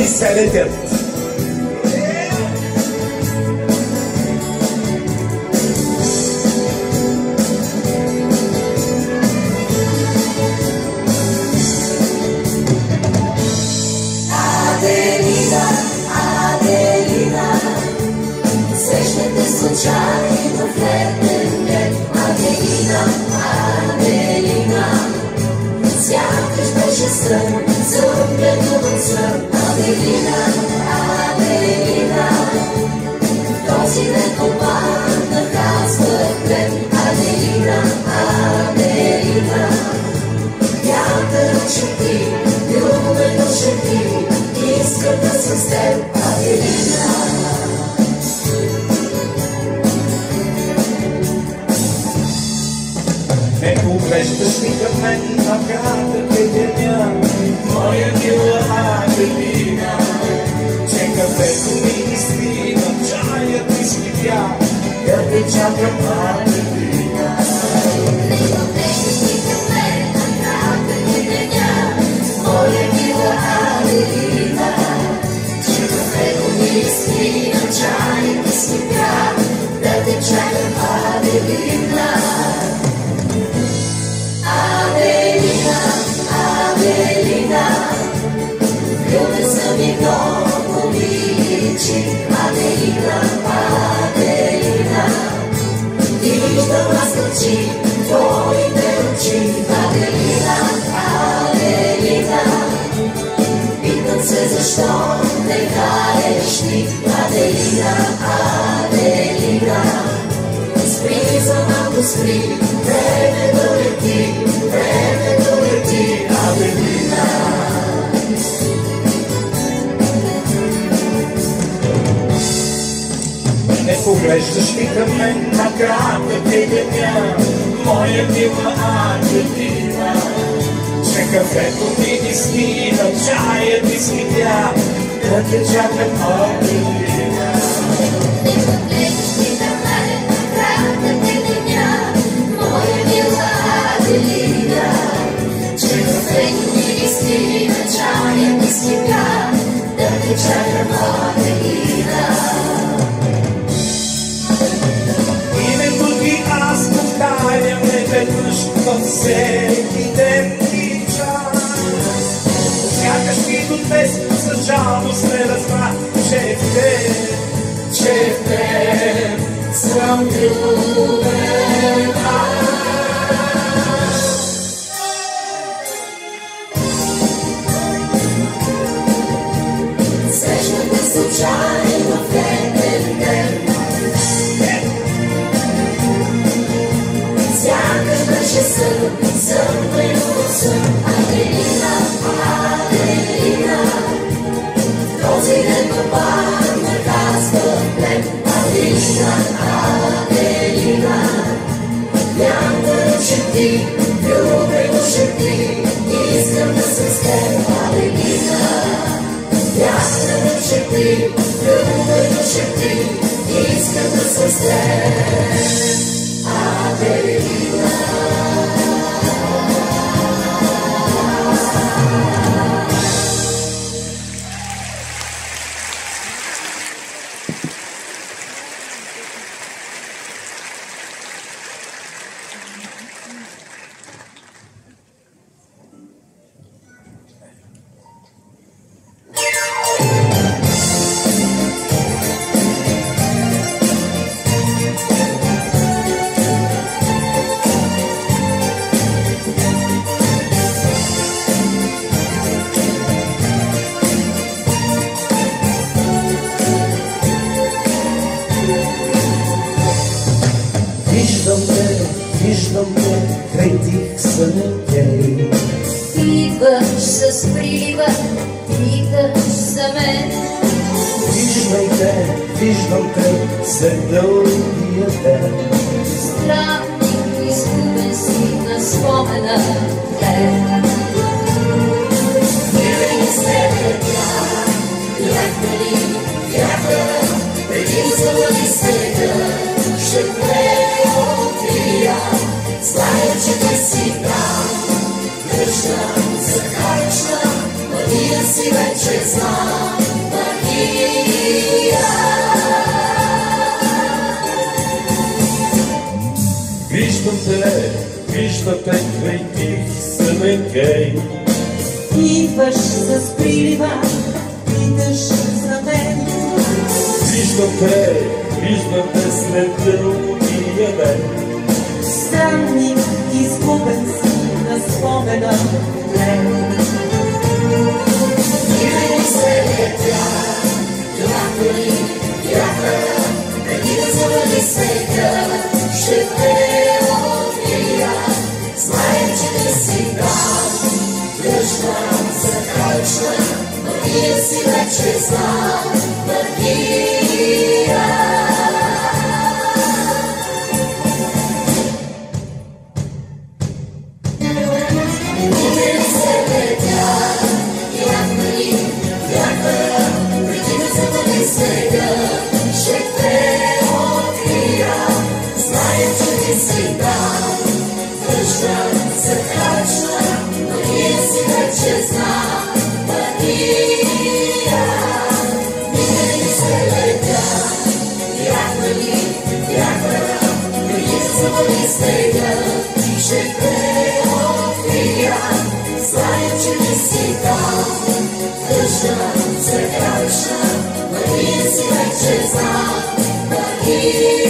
и се летят. Случайно в летен ден, Аделина, Аделина, сякаш беше сън, заобледуван сън. Аделина, Аделина, този ден попаднах аз в плен. Аделина, Аделина, вятърът шепти, любено шепти, искам да съм с теб. Аделина. Не поглеждаш ли към мен, а кратък е деня, моя мила Аделина. Че кафето ми изпивам, чаят ми скипя, да те чакам, Аделина. Не поглеждаш ли към мен, а кратък е деня, моя мила Аделина. Че кафето ми изпивам, чаят ми скипя, да те чакам, Аделина. Аделина, Аделина, влюбен съм и много ми личи. Аделина, Аделина, и виждам аз очи, твоите очи. Аделина, Аделина, питам се защо не хаеш ти. Аделина, Аделина, спри за малко, спри, времето лети, времето лети, Аделина. Не поглеждаш ли към мен, а кратък е деня, моя мила Аделина. Че кафето ми изпива, чаят ми скипя, да те чакам, Аделина. Не поглеждаш ли към мен, а кратък е деня, моя мила Аделина. Че кафето ми изпива, чаят ми скипя, да те чакам, Аделина. Името ти аз повтарям неведнъж във всеки ден и час. Сякаш нито днес за жалост не разбра, че в теб съм влюбен аз. Срещнахме случайно в летен ден, сякаш беше сън, заобледуван сън. Аделина, Аделина, този ден попаднах аз в плен. Аделина, Аделина, вятърът шепти, любено шепти, искам да съм с теб. Аделина, вятърът шепти, любено шепти, искам да съм с теб. Аделина. Виждам те край тих сънетей. Идваш с прилива, идваш за мен. Виждам те след дългия ден. Странник, изгубен си на спомена ден. Винаги с тебе бяхме ли, преди залъги света, ще преотрия. Зная, че ти си там, гръща, захарчна, Мария si вече знам, Мария. Виждате край тих съмен кей. Идваш с прилива, питаш за мен. Виждате след дългия ден. Странник, изгубен си на спомена ден. Винаги се летя, някой вятъра, преди да завали света, ще те открия. Знаем, че ти си там, кръжна, закръчна, Мария си вече знам, Мария. Винаги се летя, някой вятъра, преди да завали снега, ще те открия. Знаем, че ти си там, кръжна, закръчна, Мария си вече знам, Мария. Винаги се летя, някой вятъра, преди да завали снега, ще те открия. Знаем, че ти си там, кръжна, закръчна, Мария си вече знам, Мария.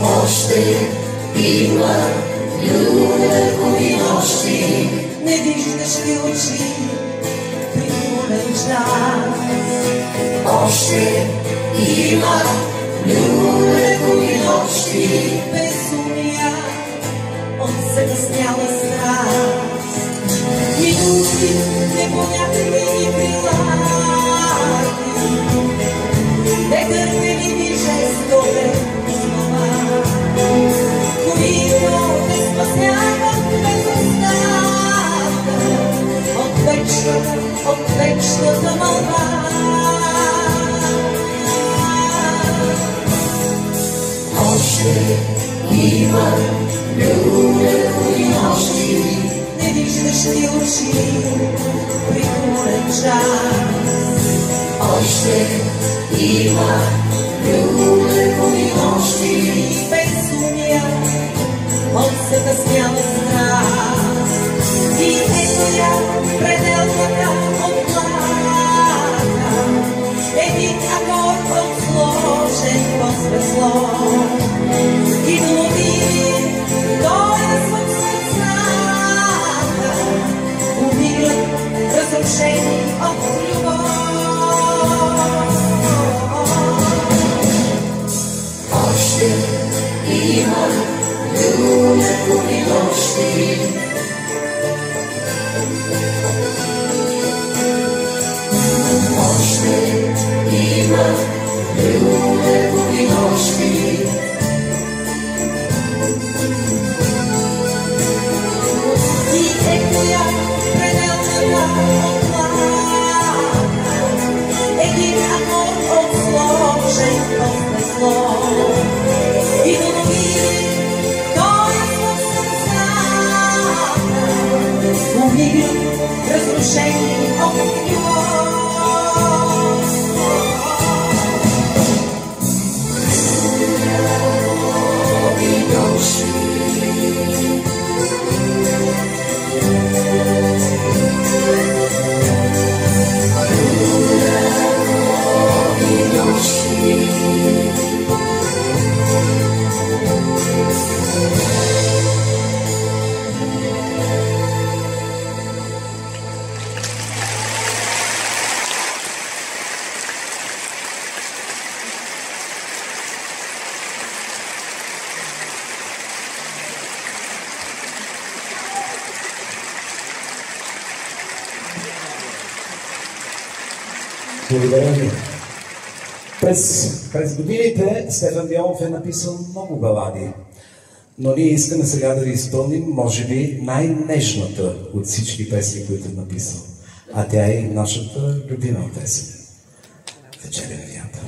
Още има любови нощи, Не виждаш ли очи при полен час? още има любови нощи, Безумия от закъсняла страст. Минути непонятни и прилади, нетърпеливи жестове слова, които те спасяват без остатък от вечната мълва. още има любови нощи, Не виждаш ли очи при полен час? още има любови нощи, Безумия от закъсняла страст. И ето я пределната отплата, един акорд отсложен после слон. И думи, той е звук сърцата, умират разрушени от любов. Благодаря ви. През годините Стефан Дионов е написал много балади, но ние искаме сега да ви изпълним, може би, най-нежната от всички песни, които е написал. А тя е нашата любима песен. Вечерен вятър.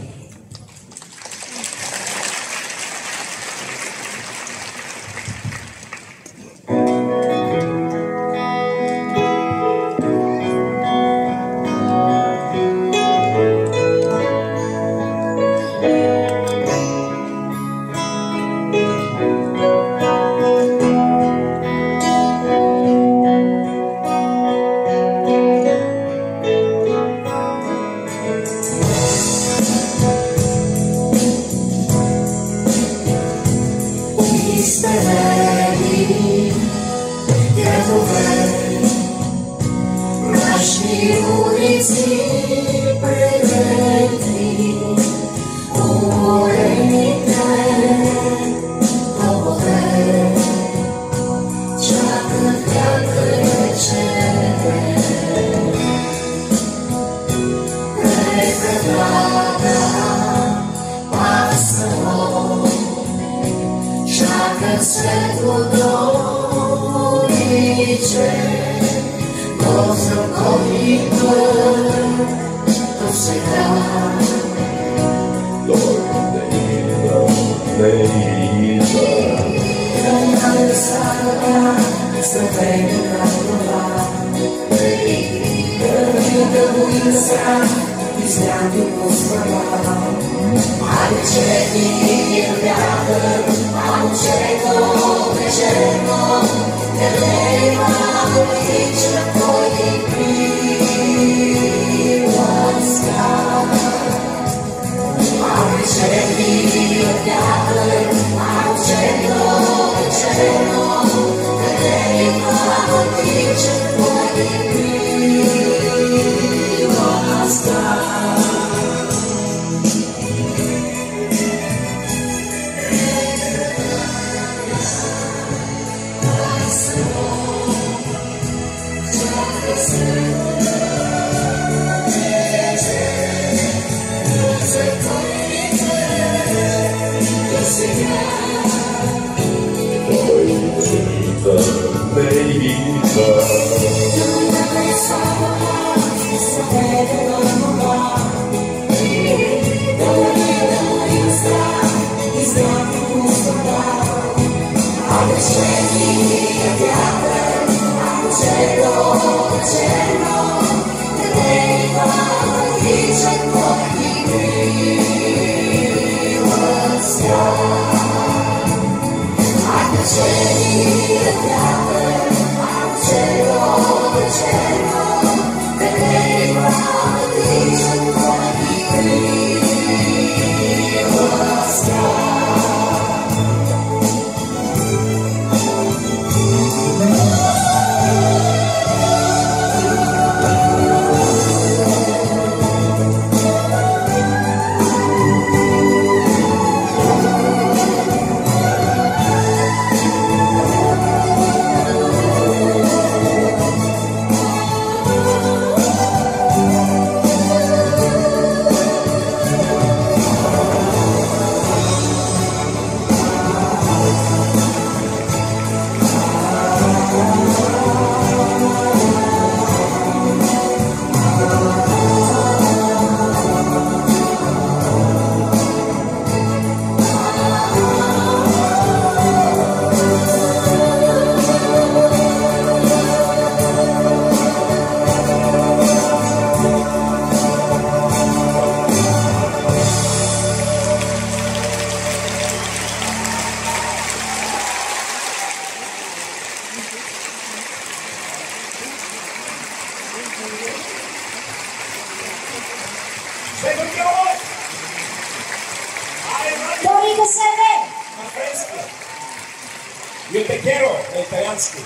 Yo te quiero, el italianski.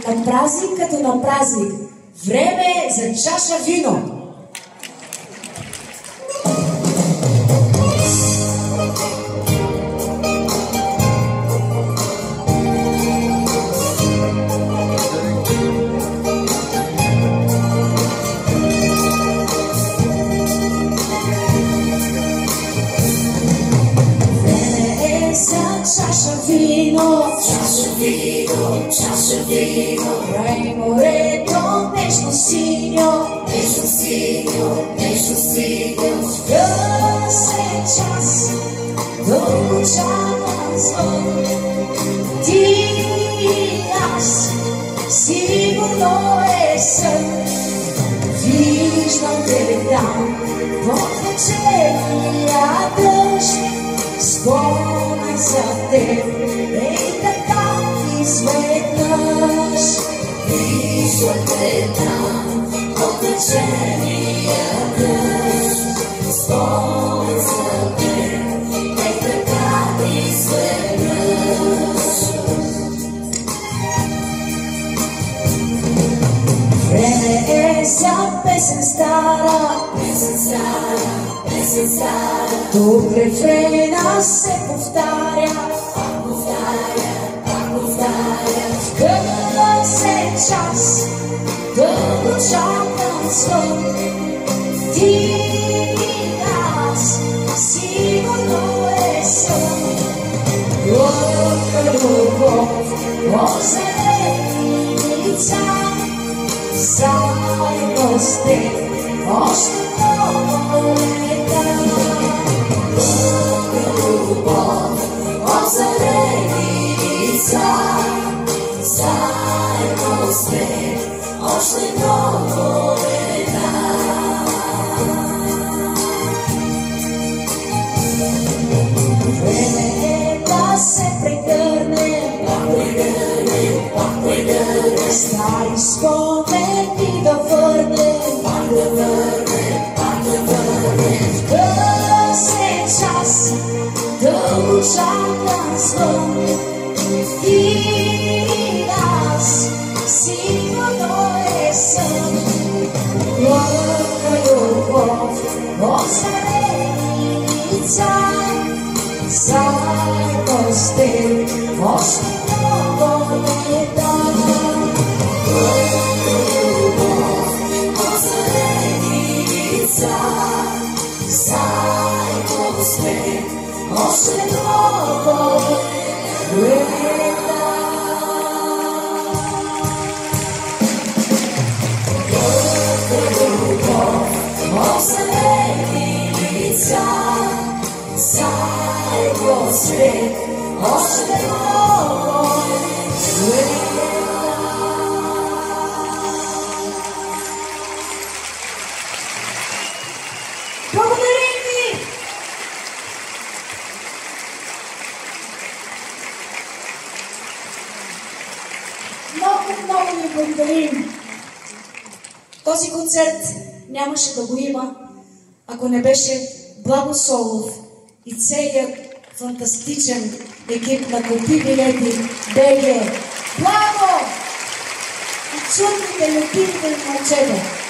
На празник като на празник. Време е за чаша вино. чаша вино, край морето нежно синьо, нежно синьо, късен час, дългочакан звън. Ти и аз, сигурно е сън. Виждам тебе там, под вечерния дъжд, спомен за теб, ей така изведнъж. виждам те там, под вечерния дъжд, спомен за теб, ей така изведнъж. Време е за песен стара, Песен стара, тук рефрена се повтаря. пак повтаря, В късен час, дългочакан звън. Ти и аз, сигурно е сън. Глътка любов, озарени лица, заедно с теб още много лета. любов, озарени лица, заедно с теб още много лета. Време е да се прегърнем, стари спомени да върнем. В късен час, дългочакан звън. И аз, сигурно е сън. Глътка любов, озарени лица, заедно с теб още много лета. Озарени лица, заедно с теб още много лета. Озарени лица, заедно с теб още много лета. Благодарим ви! Много ви благодарим! Този концерт нямаше да го има, ако не беше Благо Солов и целият фантастичен екип на Купи билети БГ. Браво! И чудните, любимите момчета!